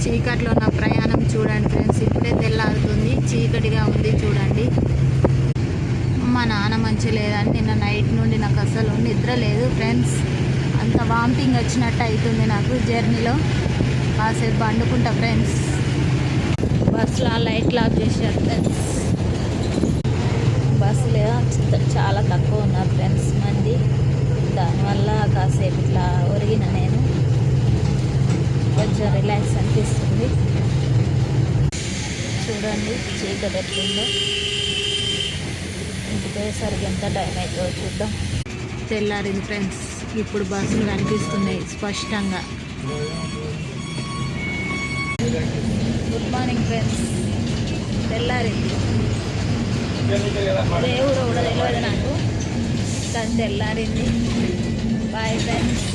చీకట్లో నా ప్రయాణం చూడండి ఫ్రెండ్స్. ఇప్పుడే తెల్లారుతుంది, చీకటిగా ఉంది చూడండి. మా నాన్న మంచి లేదని నిన్న నైట్ నుండి నాకు అసలు నిద్ర లేదు ఫ్రెండ్స్. అంత వామిటింగ్ వచ్చినట్టు అవుతుంది నాకు జర్నీలో. కాసేపు పండుకుంటా ఫ్రెండ్స్. బస్సులో లైట్లు ఆఫ్ చేశారు ఫ్రెండ్స్. బస్సులో చాలా తక్కువ ఉన్నారు ఫ్రెండ్స్ మంది. దానివల్ల కాసేపు ఇట్లా ఒరిగిన నేను. కొంచెం రిలాక్స్ అనిపిస్తుంది. చూడండి చీకటి ఎట్లుందో. ఇంటికి పోయేసరికి ఎంత టైం అవుతుందో చూద్దాం. తెల్లారింది ఫ్రెండ్స్. ఇప్పుడు బస్సులు కనిపిస్తున్నాయి స్పష్టంగా. Good morning friends. తెల్లారింది. దేవుడు కూడా తెలియదు నాకు, కానీ తెల్లారింది. Bye friends.